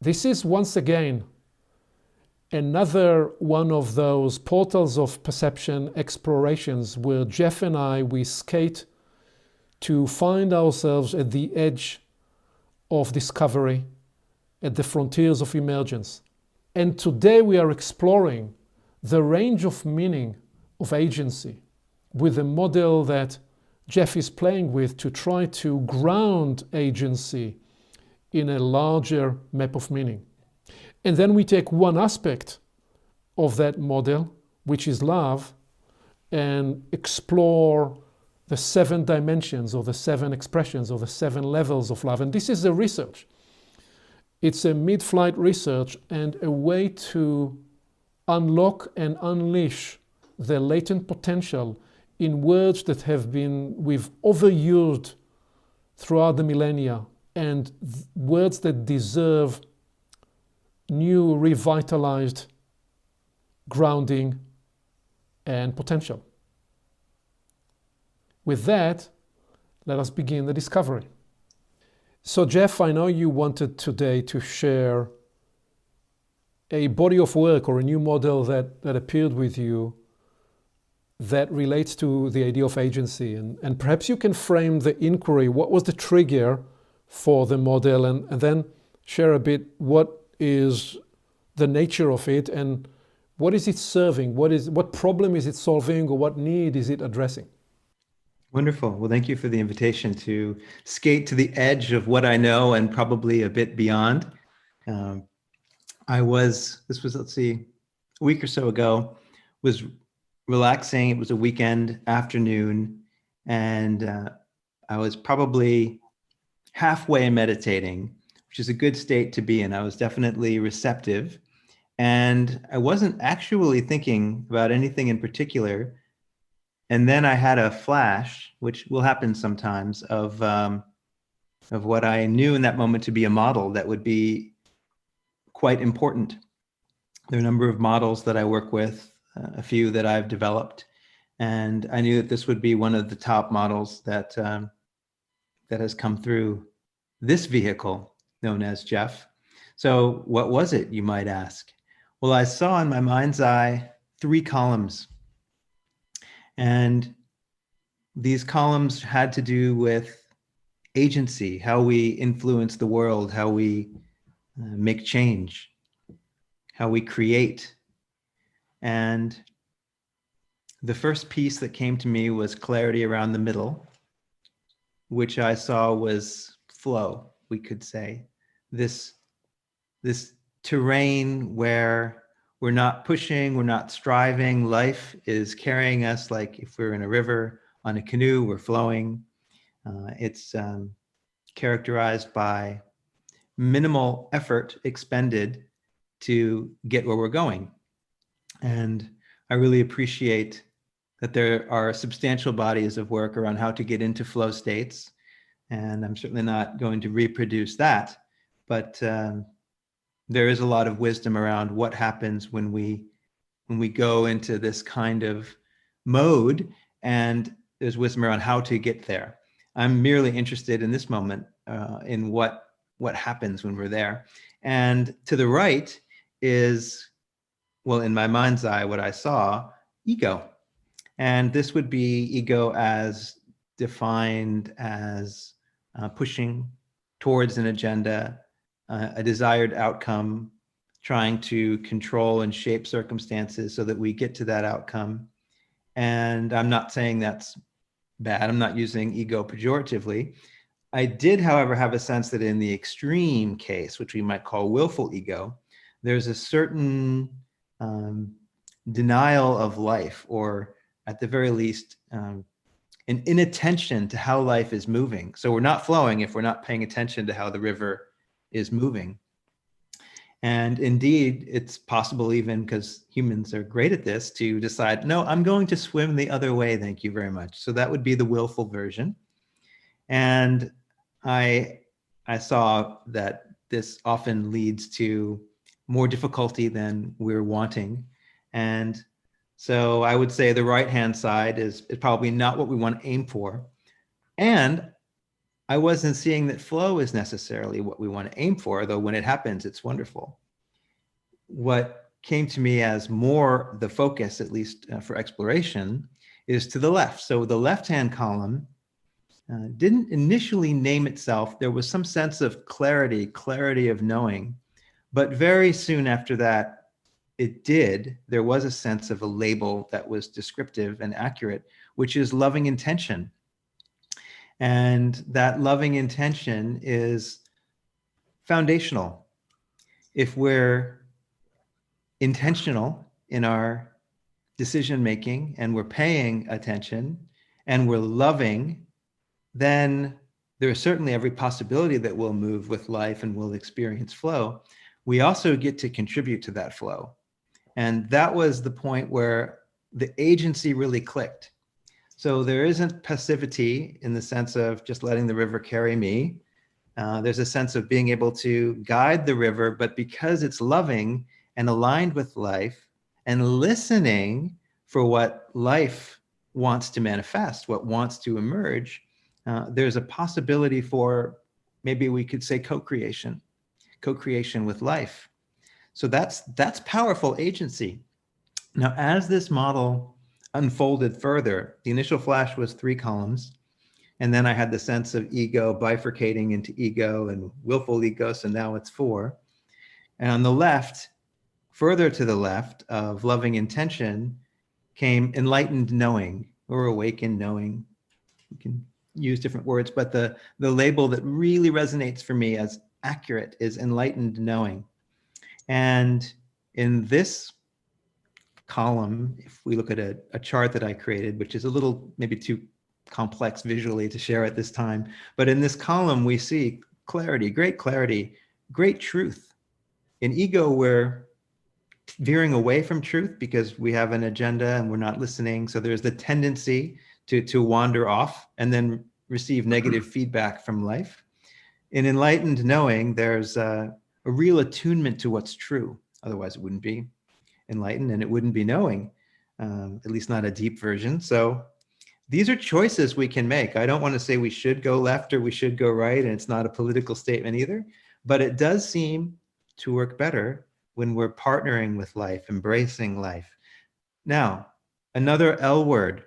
This is once again another one of those portals of perception explorations where Jeff and we skate to find ourselves at the edge of discovery, at the frontiers of emergence. And today we are exploring the range of meaning of agency with a model that Jeff is playing with to try to ground agency in a larger map of meaning. And then we take one aspect of that model, which is love, and explore the 7 dimensions or the 7 expressions or the 7 levels of love. And this is the research. It's a mid-flight research and a way to unlock and unleash the latent potential in words that we've overused throughout the millennia, and words that deserve new revitalized grounding and potential. With that, let us begin the discovery. So Jeff, I know you wanted today to share a body of work or a new model that appeared with you that relates to the idea of agency. And perhaps you can frame the inquiry. What was the trigger for the model? And then share a bit what is the nature of it and what is it serving? What problem is it solving, or what need is it addressing? Wonderful. Well, thank you for the invitation to skate to the edge of what I know and probably a bit beyond. Let's see, a week or so ago, was relaxing. It was a weekend afternoon, and I was probably halfway meditating, which is a good state to be in. I was definitely receptive, and I wasn't actually thinking about anything in particular. And then I had a flash, which will happen sometimes, of what I knew in that moment to be a model that would be quite important. There are a number of models that I work with, a few that I've developed, and I knew that this would be one of the top models that has come through this vehicle known as Jeff. So what was it, you might ask? Well, I saw in my mind's eye 3 columns. And these columns had to do with agency, how we influence the world, how we make change, how we create. And the first piece that came to me was clarity around the middle, which I saw was flow, we could say. This terrain where we're not pushing, we're not striving. Life is carrying us like if we're in a river, on a canoe, we're flowing. It's characterized by minimal effort expended to get where we're going. And I really appreciate that there are substantial bodies of work around how to get into flow states. And I'm certainly not going to reproduce that, but there is a lot of wisdom around what happens when we go into this kind of mode, and there's wisdom around how to get there. I'm merely interested in this moment in what happens when we're there. And to the right is, well, in my mind's eye, what I saw, ego. And this would be ego as defined as pushing towards an agenda, a desired outcome, trying to control and shape circumstances so that we get to that outcome. And I'm not saying that's bad. I'm not using ego pejoratively. I did, however, have a sense that in the extreme case, which we might call willful ego, there's a certain denial of life, or at the very least, an inattention to how life is moving. So we're not flowing if we're not paying attention to how the river is moving. And indeed, it's possible, even because humans are great at this, to decide, no, I'm going to swim the other way, thank you very much. So that would be the willful version. And I saw that this often leads to more difficulty than we're wanting. And so I would say the right-hand side is probably not what we want to aim for. And I wasn't seeing that flow is necessarily what we want to aim for, though when it happens, it's wonderful. What came to me as more the focus, at least for exploration, is to the left. So the left-hand column didn't initially name itself. There was some sense of clarity of knowing, but very soon after that, it did. There was a sense of a label that was descriptive and accurate, which is loving intention. And that loving intention is foundational. If we're intentional in our decision making and we're paying attention and we're loving, then there is certainly every possibility that we'll move with life and we'll experience flow. We also get to contribute to that flow. And that was the point where the agency really clicked. So there isn't passivity in the sense of just letting the river carry me. There's a sense of being able to guide the river, but because it's loving and aligned with life and listening for what life wants to manifest, what wants to emerge, there's a possibility for, maybe we could say, co-creation with life. So that's powerful agency. Now, as this model unfolded further, the initial flash was 3 columns. And then I had the sense of ego bifurcating into ego and willful ego. So now it's 4. And on the left, further to the left of loving intention, came enlightened knowing or awakened knowing. We can use different words, but the label that really resonates for me as accurate is enlightened knowing. And in this column, if we look at a chart that I created, which is a little maybe too complex visually to share at this time, but in this column we see clarity, great truth. In ego, we're veering away from truth because we have an agenda and we're not listening. So there's the tendency to wander off and then receive negative feedback from life. In enlightened knowing, there's a real attunement to what's true. Otherwise it wouldn't be enlightened and it wouldn't be knowing, at least not a deep version. So these are choices we can make. I don't want to say we should go left or we should go right, and it's not a political statement either, but it does seem to work better when we're partnering with life, embracing life. Now, another L word.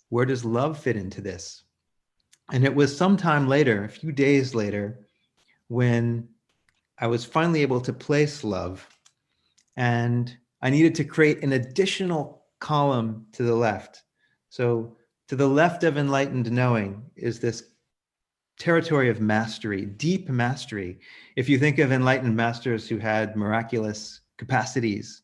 Where does love fit into this? And it was sometime later, a few days later, when I was finally able to place love, and I needed to create an additional column to the left. So to the left of enlightened knowing is this territory of mastery, deep mastery. If you think of enlightened masters who had miraculous capacities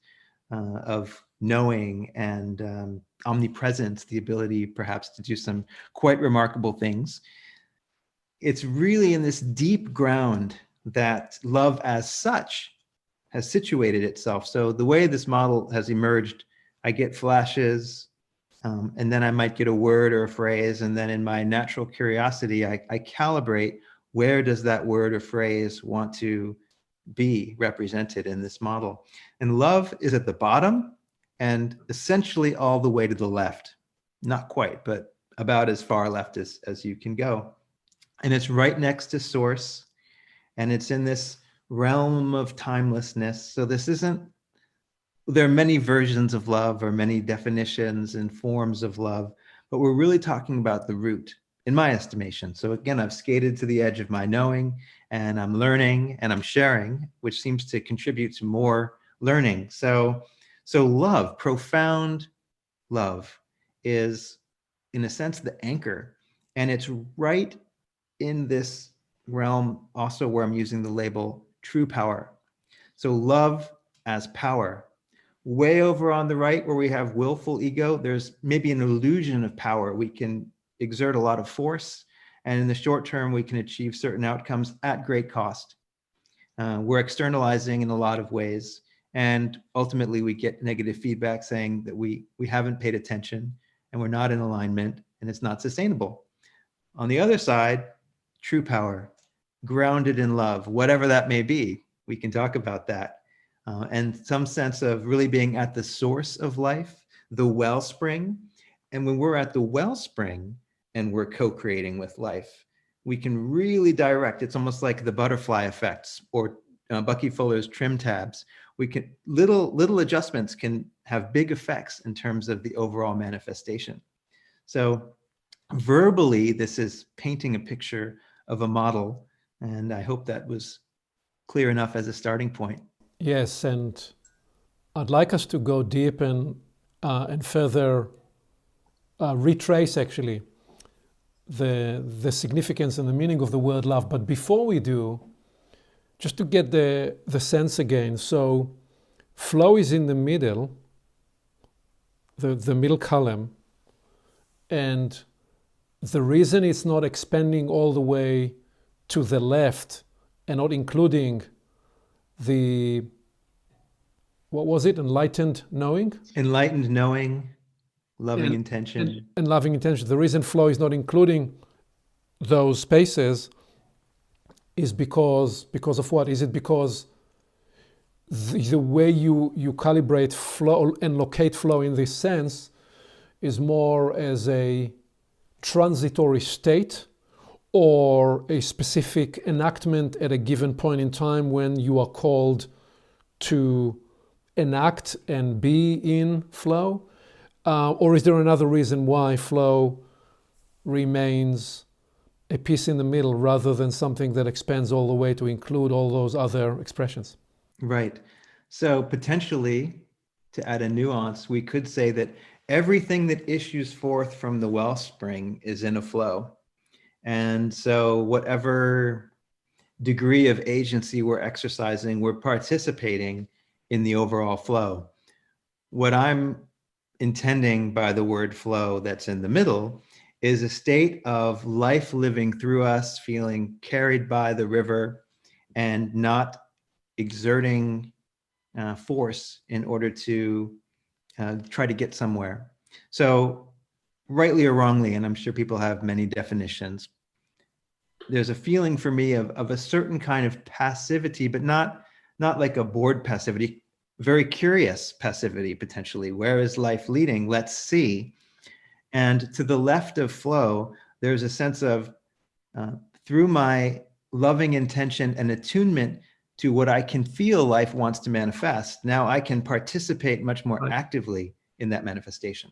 of knowing and omnipresence, the ability perhaps to do some quite remarkable things, it's really in this deep ground that love as such has situated itself. So the way this model has emerged, I get flashes, and then I might get a word or a phrase, and then in my natural curiosity, I calibrate where does that word or phrase want to be represented in this model. And love is at the bottom and essentially all the way to the left. Not quite, but about as far left as you can go. And it's right next to source, and it's in this realm of timelessness. So this isn't, there are many versions of love or many definitions and forms of love, but we're really talking about the root, in my estimation. So again, I've skated to the edge of my knowing, and I'm learning and I'm sharing, which seems to contribute to more learning. So love, profound love, is in a sense the anchor, and it's right in this realm also where I'm using the label true power. So love as power. Way over on the right where we have willful ego, there's maybe an illusion of power. We can exert a lot of force, and in the short term, we can achieve certain outcomes at great cost. We're externalizing in a lot of ways, and ultimately we get negative feedback saying that we haven't paid attention and we're not in alignment and it's not sustainable. On the other side, true power, grounded in love, whatever that may be, we can talk about that. And some sense of really being at the source of life, the wellspring. And when we're at the wellspring and we're co-creating with life, we can really direct. It's almost like the butterfly effects or Bucky Fuller's trim tabs. We can little adjustments can have big effects in terms of the overall manifestation. So verbally, this is painting a picture of a model, and I hope that was clear enough as a starting point. Yes, and I'd like us to go deep and further retrace actually the significance and the meaning of the word love. But before we do, just to get the sense again, so flow is in the middle, the middle column, and the reason it's not expanding all the way to the left and not including the, what was it, enlightened knowing? Enlightened knowing, loving intention. And loving intention. The reason flow is not including those spaces is because of what? Is it because the way you calibrate flow and locate flow in this sense is more as a transitory state or a specific enactment at a given point in time when you are called to enact and be in flow? Or is there another reason why flow remains a piece in the middle rather than something that expands all the way to include all those other expressions? Right. So potentially, to add a nuance, we could say that everything that issues forth from the wellspring is in a flow. And so whatever degree of agency we're exercising, we're participating in the overall flow. What I'm intending by the word flow that's in the middle is a state of life living through us, feeling carried by the river and not exerting force in order to try to get somewhere. So rightly or wrongly, and I'm sure people have many definitions, there's a feeling for me of a certain kind of passivity, but not like a bored passivity, very curious passivity potentially. Where is life leading? Let's see. And to the left of flow, there's a sense of through my loving intention and attunement to what I can feel life wants to manifest, now I can participate much more actively in that manifestation.